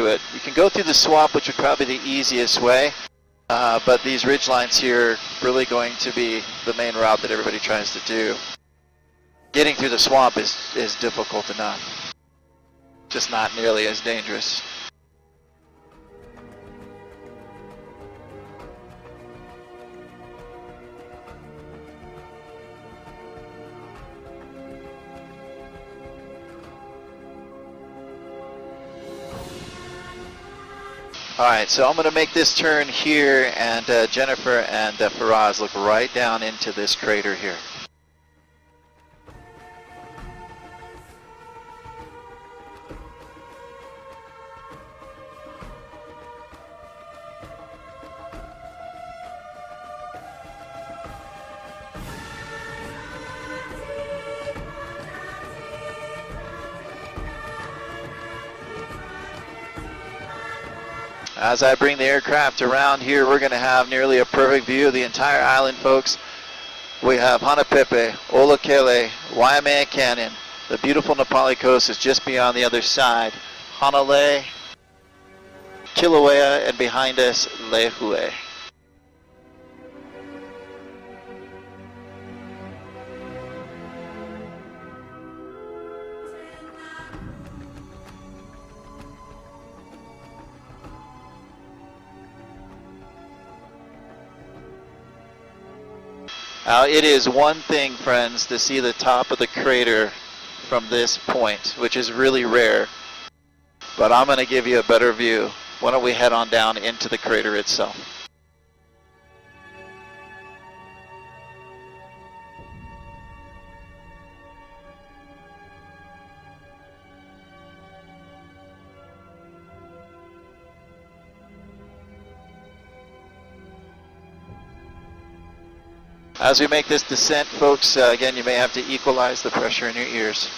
to it. You can go through the swamp, which would probably be the easiest way, but these ridge lines here are really going to be the main route that everybody tries to do. Getting through the swamp is difficult enough, just not nearly as dangerous. All right, so I'm going to make this turn here, and Jennifer and Faraz look right down into this crater here. As I bring the aircraft around here, we're going to have nearly a perfect view of the entire island, folks. We have Hanapepe, Olokele, Waimea Canyon. The beautiful Nepali coast is just beyond the other side. Hanalei, Kilauea, and behind us, Lehue. Now, it is one thing, friends, to see the top of the crater from this point, which is really rare, but I'm going to give you a better view. Why don't we head on down into the crater itself? As we make this descent, folks, again, you may have to equalize the pressure in your ears.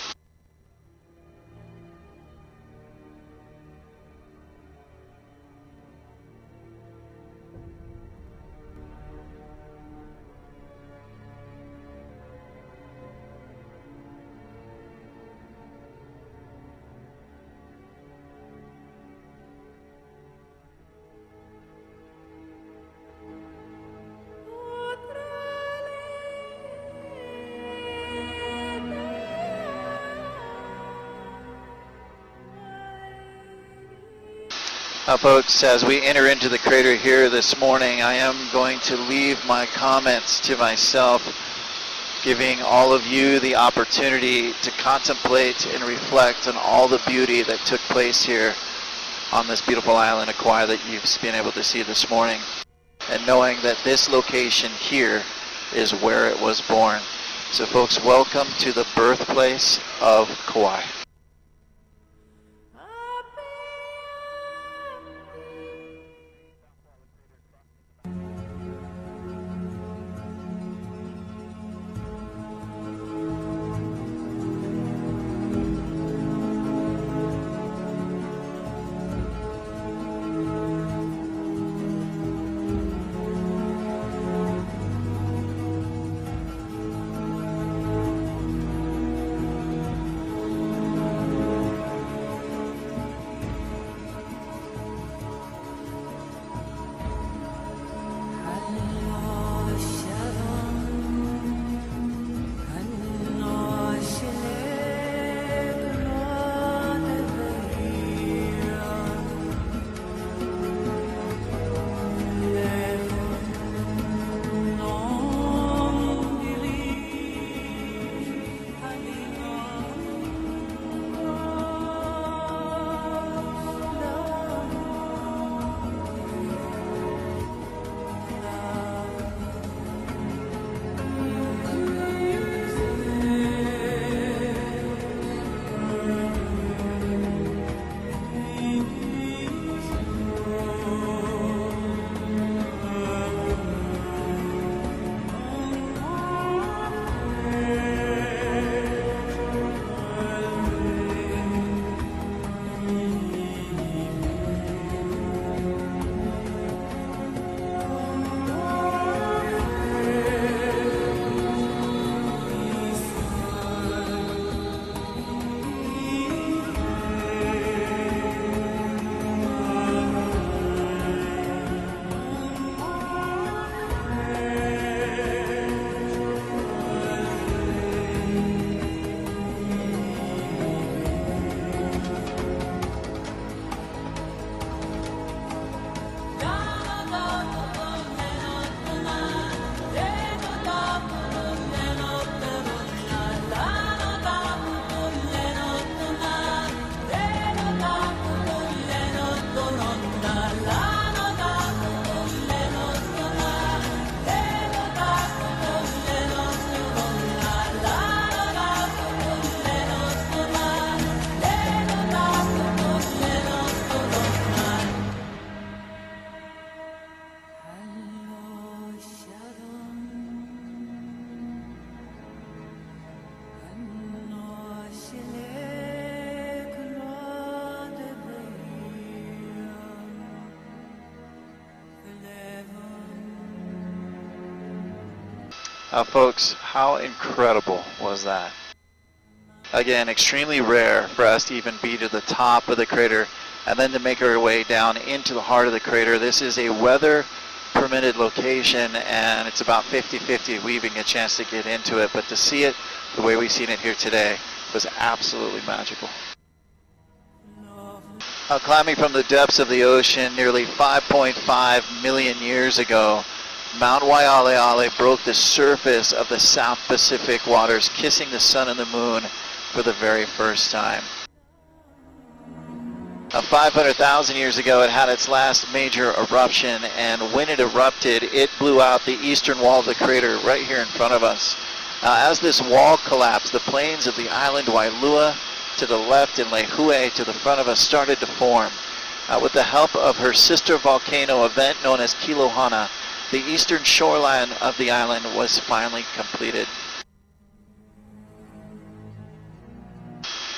Now, folks, as we enter into the crater here this morning, I am going to leave my comments to myself, giving all of you the opportunity to contemplate and reflect on all the beauty that took place here on this beautiful island of Kauai that you've been able to see this morning, and knowing that this location here is where it was born. So, folks, welcome to the birthplace of Kauai. Folks, how incredible was that? Again, extremely rare for us to even be to the top of the crater and then to make our way down into the heart of the crater. This is a weather permitted location, and it's about 50-50 we even get a chance to get into it, but to see it the way we've seen it here today was absolutely magical. Climbing from the depths of the ocean nearly 5.5 million years ago, Mount Waialeale broke the surface of the South Pacific waters, kissing the sun and the moon for the very first time. 500,000 years ago, it had its last major eruption, and when it erupted, it blew out the eastern wall of the crater right here in front of us. As this wall collapsed, the plains of the island Wailua to the left and Lehue to the front of us started to form. With the help of her sister volcano event known as Kilohana, the eastern shoreline of the island was finally completed.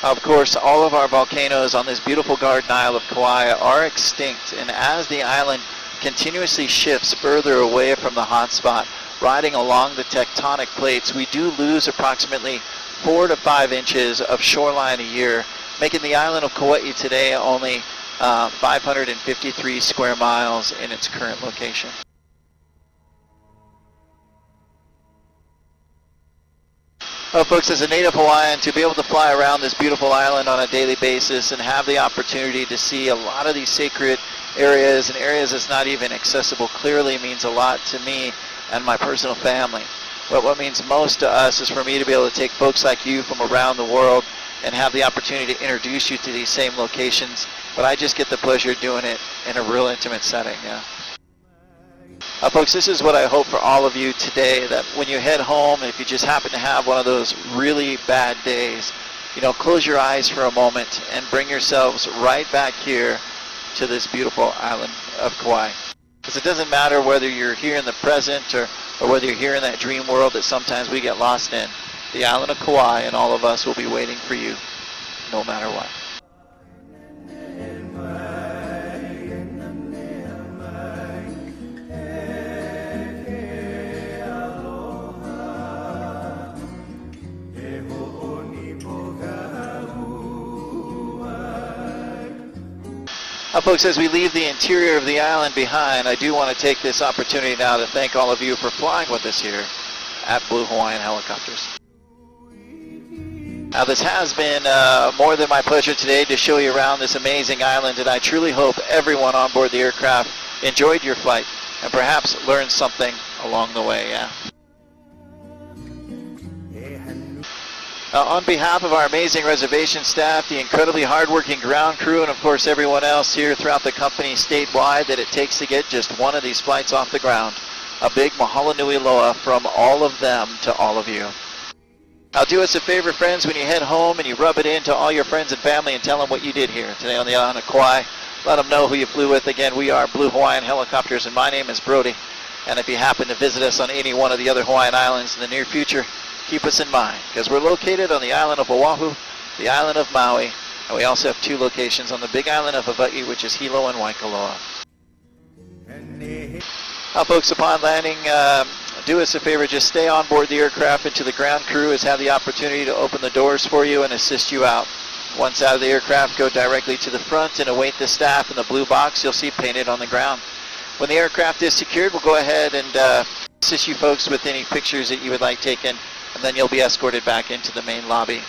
Of course, all of our volcanoes on this beautiful Garden Isle of Kauai are extinct, and as the island continuously shifts further away from the hotspot, riding along the tectonic plates, we do lose approximately 4 to 5 inches of shoreline a year, making the island of Kauai today only 553 square miles in its current location. Folks, as a native Hawaiian, to be able to fly around this beautiful island on a daily basis and have the opportunity to see a lot of these sacred areas and areas that's not even accessible clearly means a lot to me and my personal family. But what means most to us is for me to be able to take folks like you from around the world and have the opportunity to introduce you to these same locations, but I just get the pleasure of doing it in a real intimate setting. Yeah. Folks, this is what I hope for all of you today, that when you head home, if you just happen to have one of those really bad days, close your eyes for a moment and bring yourselves right back here to this beautiful island of Kauai. Because it doesn't matter whether you're here in the present or whether you're here in that dream world that sometimes we get lost in. The island of Kauai and all of us will be waiting for you no matter what. Folks, as we leave the interior of the island behind, I do want to take this opportunity now to thank all of you for flying with us here at Blue Hawaiian Helicopters. Now, this has been more than my pleasure today to show you around this amazing island, and I truly hope everyone on board the aircraft enjoyed your flight and perhaps learned something along the way. Yeah. On behalf of our amazing reservation staff, the incredibly hardworking ground crew, and of course everyone else here throughout the company statewide that it takes to get just one of these flights off the ground, a big mahalo nui loa from all of them to all of you. Now do us a favor, friends, when you head home and you rub it into all your friends and family and tell them what you did here today on the island of Kauai. Let them know who you flew with. Again, we are Blue Hawaiian Helicopters, and my name is Brody. And if you happen to visit us on any one of the other Hawaiian islands in the near future, keep us in mind, because we're located on the island of Oahu, the island of Maui, and we also have 2 locations on the big island of Hawaii, which is Hilo and Waikoloa. Now, folks, upon landing, do us a favor, just stay on board the aircraft until the ground crew has had the opportunity to open the doors for you and assist you out. Once out of the aircraft, go directly to the front and await the staff in the blue box you'll see painted on the ground. When the aircraft is secured, we'll go ahead and assist you folks with any pictures that you would like taken, and then you'll be escorted back into the main lobby.